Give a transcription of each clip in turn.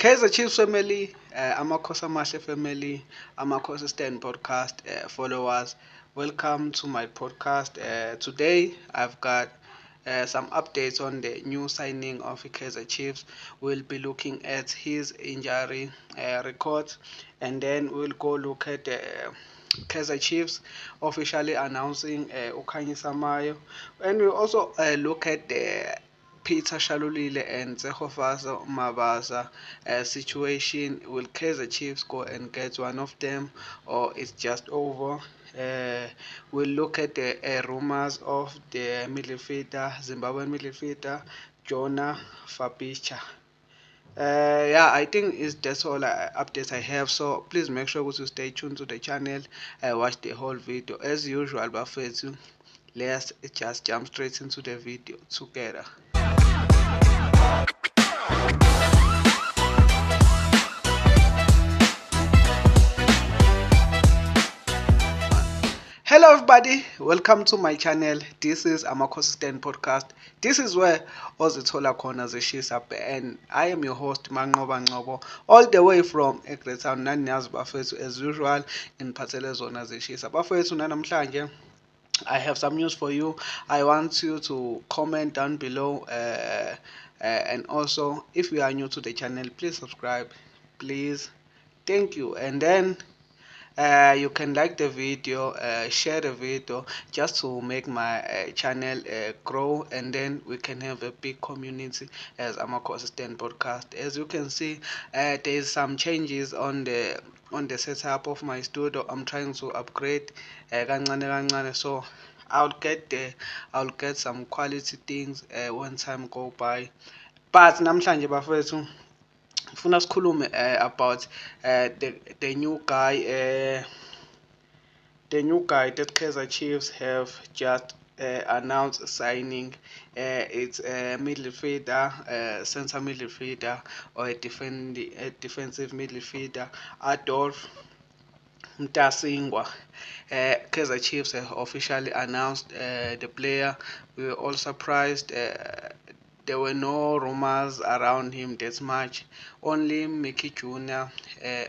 Kaizer Chiefs family, Amakhosi Amahle family, Amakhosi Stand podcast followers. Welcome to my podcast. Today I've got some updates on the new signing of Kaizer Chiefs. We'll be looking at his injury record, and then we'll go look at Kaizer Chiefs officially announcing Ukhanyisa Mayo, and we'll also look at the Peter Shalulile and Zehofaso Mabasa situation. Will Kaizer Chiefs go and get one of them, or it's just over? We'll look at the rumors of the midfielder, Zimbabwean midfielder, Jonah Fabicha. I think that's all updates I have. So please make sure to stay tuned to the channel. Watch the whole video. As usual, Bafethu, let's just jump straight into the video together. Hello everybody, welcome to my channel. This is Amakhosi Stand podcast. This is where ozithola khona zishisa, and I am your host Manqoba Nqobo, all the way from Egretown. Naniyazi bafethu, as usual in Phathele zona zishisa. Bafethu, namhlanje I have some news for you. I want you to comment down below, and also if you are new to the channel, please subscribe, please. Thank you. And then you can like the video, share the video, just to make my channel grow, and then we can have a big community as Amakhosi Stand podcast. As you can see, there is some changes on the setup of my studio. I'm trying to upgrade kancane kancane, so I'll get some quality things when time go by. But namhlanje bafethu ngifuna sikhulume about the new guy, that Kaizer Chiefs have just announced signing. It's a midfielder, center midfielder, or a defensive midfielder, Adolf Mtasingwa. Kaizer Chiefs have officially announced the player. We were all surprised. There were no rumors around him that much. Only Mickey Jr.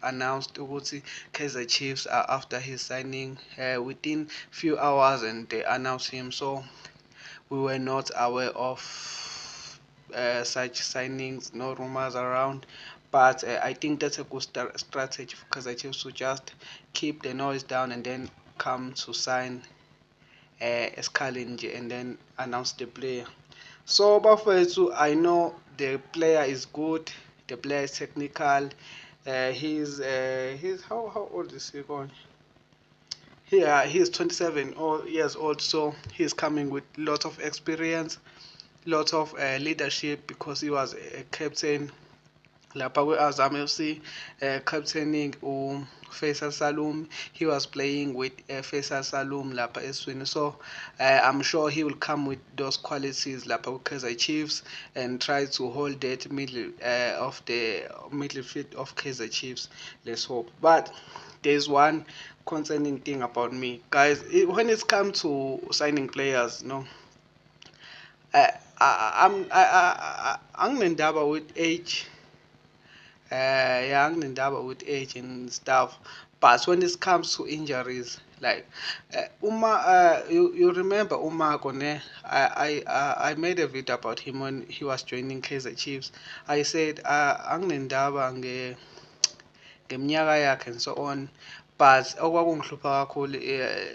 Announced ukuthi Kaizer Chiefs are after his signing within few hours, and they announced him. So we were not aware of such signings, no rumors around. But I think that's a good strategy for Kaizer Chiefs to just keep the noise down and then come to sign Escalinje and then announce the player. So Bafethu, I know the player is good, the player is technical. He's how old is he going? Yeah, he's 27 years old, so he's coming with lots of experience, lots of leadership, because he was a captain lapha kwe-Azam FC, captaining Faisal Salum. He was playing with Faisal Salum lapha eswini, so I'm sure he will come with those qualities lapha ku-Kaizer Chiefs and try to hold that middle of the midfield of Kaizer Chiefs. Let's hope. But there's one concerning thing about me, guys. When it's come to signing players, anginendaba with age. Yeah, anginendaba with age and stuff. But when it comes to injuries, like you remember Umako, ne? I made a video about him when he was joining Kaizer Chiefs. I said anginendaba ngeminyaka yakhe and so on, but okwakungihlupha kakhulu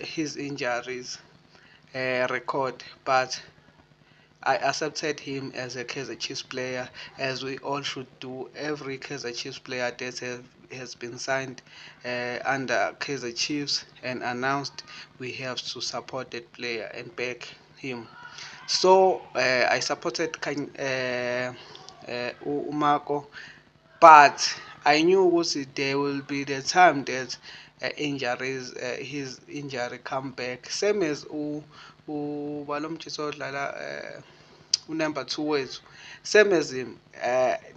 his injuries record. But I accepted him as a Kaizer Chiefs player, as we all should do. Every Kaizer Chiefs player that has been signed under Kaizer Chiefs and announced, we have to support that player and back him. So I supported Umako, but I knew there will be the time that his injury come back. Same as balomthiso odlala number 2 wethu, same as him.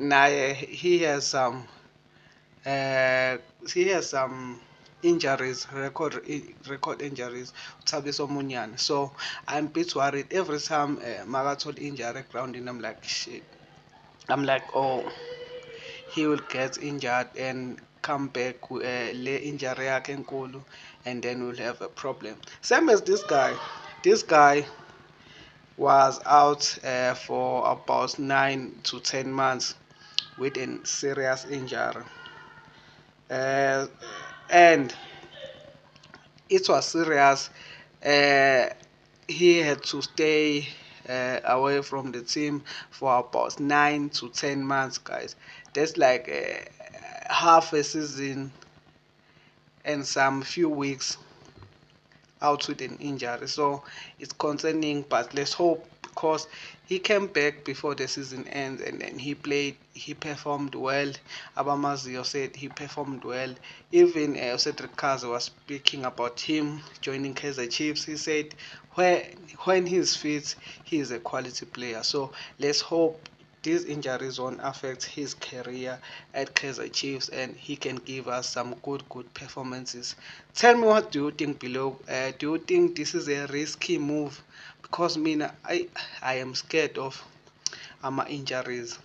Naye he has some injuries, record injuries, Thabiso Munyane. So I'm a bit worried every time Magatol injury grounding. I'm like shit. I'm like, oh, he will get injured and come back with le injury yakhe enkulu, and then we'll have a problem. Same as this guy. This guy was out for about 9 to 10 months with a serious injury, uh, and it was serious. Uh, he had to stay away from the team for about 9 to 10 months, guys. That's like half a season and some few weeks out with an injury. So it's concerning, but let's hope, because he came back before the season ends and then he played, he performed well. Abamazio said he performed well. Even Cedric Kaza was speaking about him joining Kaizer Chiefs. He said when he's fit, he is a quality player. So let's hope these injuries won't affect his career at Kaizer Chiefs and he can give us some good performances. Tell me, what do you think below? Do you think this is a risky move? Because I am scared of injuries,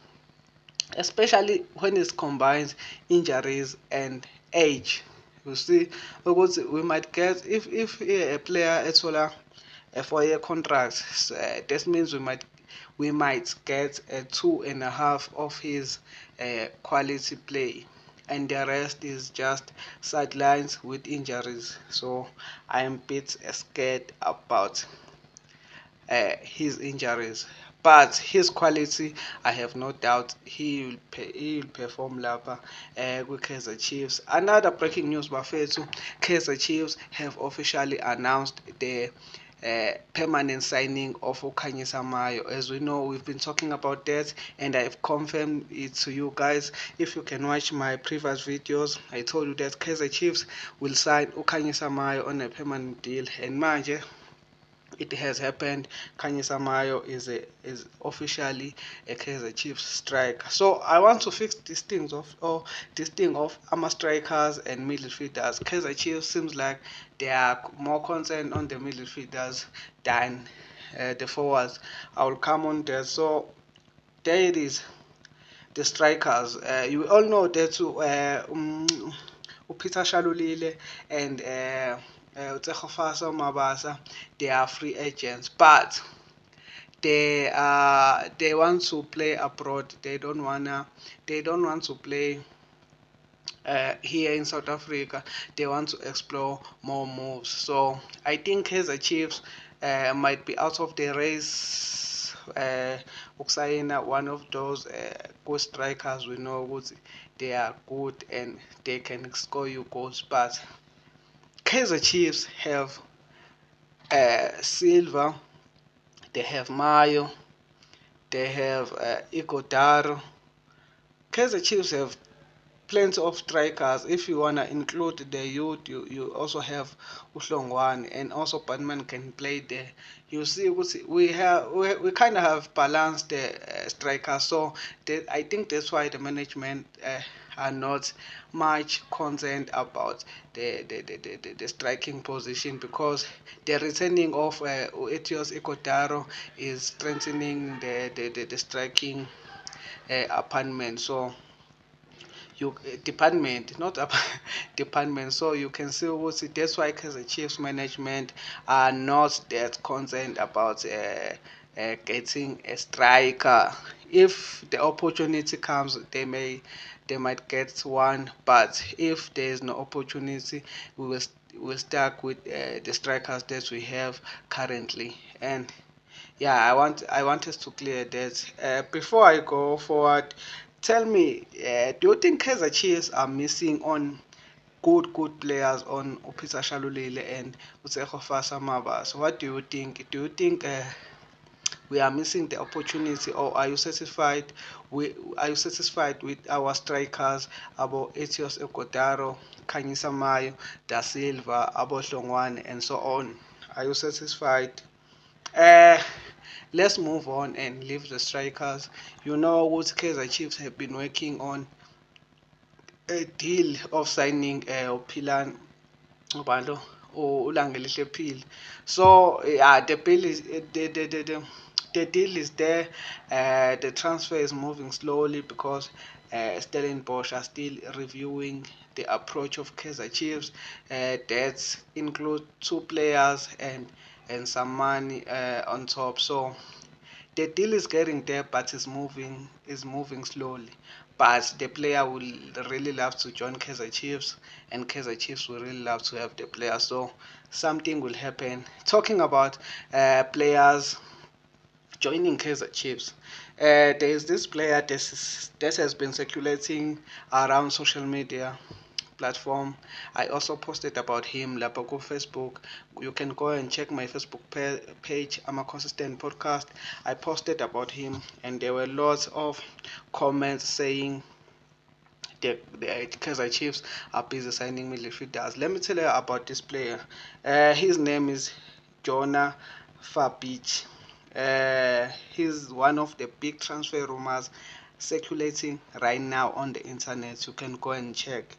especially when it combines injuries and age. You see, because we might get, if a player ethola a 4 year contract, that means we might get 2.5 of his quality play, and the rest is just sidelines with injuries. So I am a bit scared about his injuries. But his quality, I have no doubt he will perform lapha with Kaizer Chiefs. Another breaking news, Bafethu: Kaizer Chiefs have officially announced the permanent signing of Okhanyisa Mayo. As we know, we've been talking about that, and I've confirmed it to you guys. If you can watch my previous videos, I told you that Kaizer Chiefs will sign Okhanyisa Mayo on a permanent deal, and manje it has happened. Kanyisa Mayo is officially a Kaizer Chiefs striker. So I want to fix these things of, or this thing of strikers and midfielders. Kaizer Chiefs seems like they are more concerned on the midfielders than the forwards. I will come on there. So there it is. The strikers. You all know that Peter Shalulile and Utsegofasa Mabasa, they are free agents, but they want to play abroad. They don't want to play here in South Africa. They want to explore more moves. So I think Kaizer Chiefs might be out of the race. Ukusayina one of those good strikers. We know ukuthi they are good and they can score you goals. But Kaizer Chiefs have Silva, they have Mayo, they have Igodaro. Kaizer Chiefs have plenty of strikers. If you wanna include the youth, you also have Uhlongwane, and also Batman can play there. You see, we kind of have balanced the strikers, so I think that's why the management are not much concerned about the striking position, because the returning of Etios Ekotaro is strengthening the striking apartment. So you department, not a department. So you can see what that's why Kaizer Chiefs management are not that concerned about getting a striker. If the opportunity comes, they might get one, but if there is no opportunity, we will stuck with the strikers that we have currently. And yeah, I want us to clear that. Before I go forward, tell me, do you think Kaizer Chiefs are missing on good players on Peter Shalulile and Utsegofasa Mabas? What do you think? Do you think we are missing the opportunity, or are you satisfied with our strikers, about Etios Ekodaro, Kanyisa Mayo, Da Silva, Abo Hlongwane, and so on? Are you satisfied? Uh, let's move on and leave the strikers. You know what Kaizer Chiefs have been working on a deal of signing Philan Obalo or Ulangelihle Phil. So yeah, the bill is the deal is there. The transfer is moving slowly because Stellenbosch are still reviewing the approach of Kaizer Chiefs. That include two players and some money on top. So the deal is getting there, but is moving slowly. But the player will really love to join Kaizer Chiefs, and Kaizer Chiefs will really love to have the player. So something will happen. Talking about players joining Kaizer Chiefs, there is this player that has been circulating around social media platform. I also posted about him lapha ku Facebook. You can go and check my Facebook page. I'm a consistent podcast. I posted about him, and there were lots of comments saying the Kaizer Chiefs are busy signing midfielders. Let me tell you about this player. His name is Jonah Fabich. He's one of the big transfer rumors circulating right now on the internet. You can go and check.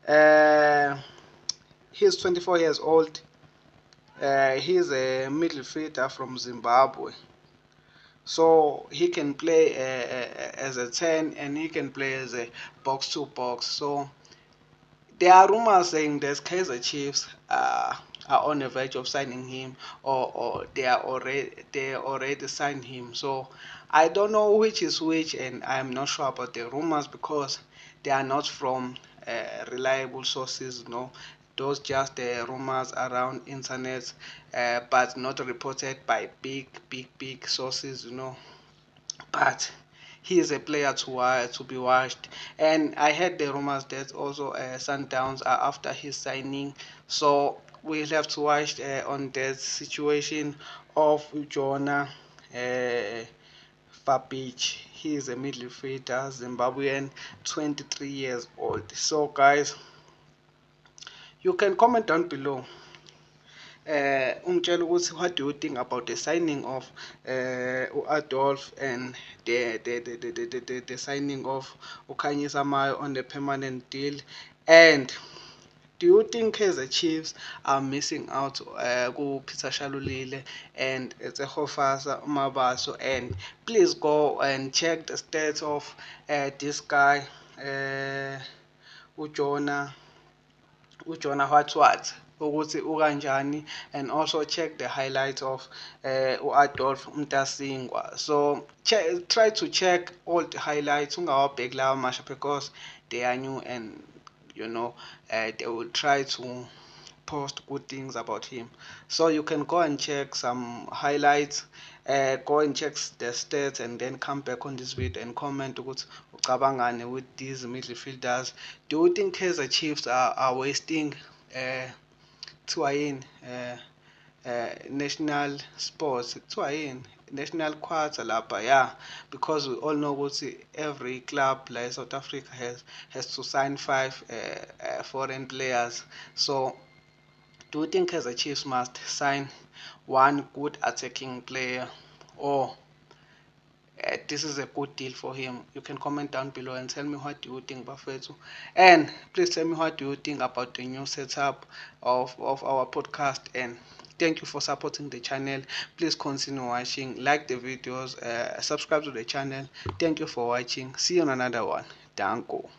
Uh, he's 24 years old. He's a midfielder from Zimbabwe. So he can play as a 10 and he can play as a box to box. So there are rumors saying that Kaizer Chiefs are on the verge of signing him, or they already signed him. So I don't know which is which, and I'm not sure about the rumors because they are not from reliable sources. No, those just rumors around internet, but not reported by big sources. But he is a player to be watched. And I heard the rumors that also Sundowns are after his signing, so we'll have to watch on that situation of Jonah Fabic. He is a midfielder, Zimbabwean, 23 years old. So guys, you can comment down below. Ungitshela ukuthi what do you think about the signing of Adolf and the signing of Ukhanyisa Mayo on the permanent deal, and do you think Kaizer Chiefs are missing out ku Peter Shalulile and Tsehofasa Mabaso? And please go and check the stats of this guy uJona what ukuthi ukanjani, and also check the highlights of u-Adolf Mtasingwa. So try to check all the highlights, ungawabheki lawa masha because they are new, and they will try to post good things about him. So you can go and check some highlights, go and check the stats, and then come back on this video and comment ukuthi ucabangani with these midfielders. Do you think Kaizer Chiefs are wasting kuthiwa yini national sports, kuthiwa yini national quarter lapha, yeah, because we all know ukuthi every club like South Africa has to sign 5 foreign players. So do you think Kaizer Chiefs must sign one good attacking player, or this is a good deal for him? You can comment down below and tell me what do you think, Bafethu. And please tell me what do you think about the new setup of our podcast. And thank you for supporting the channel. Please continue watching, like the videos, subscribe to the channel. Thank you for watching. See you on another one. Danko.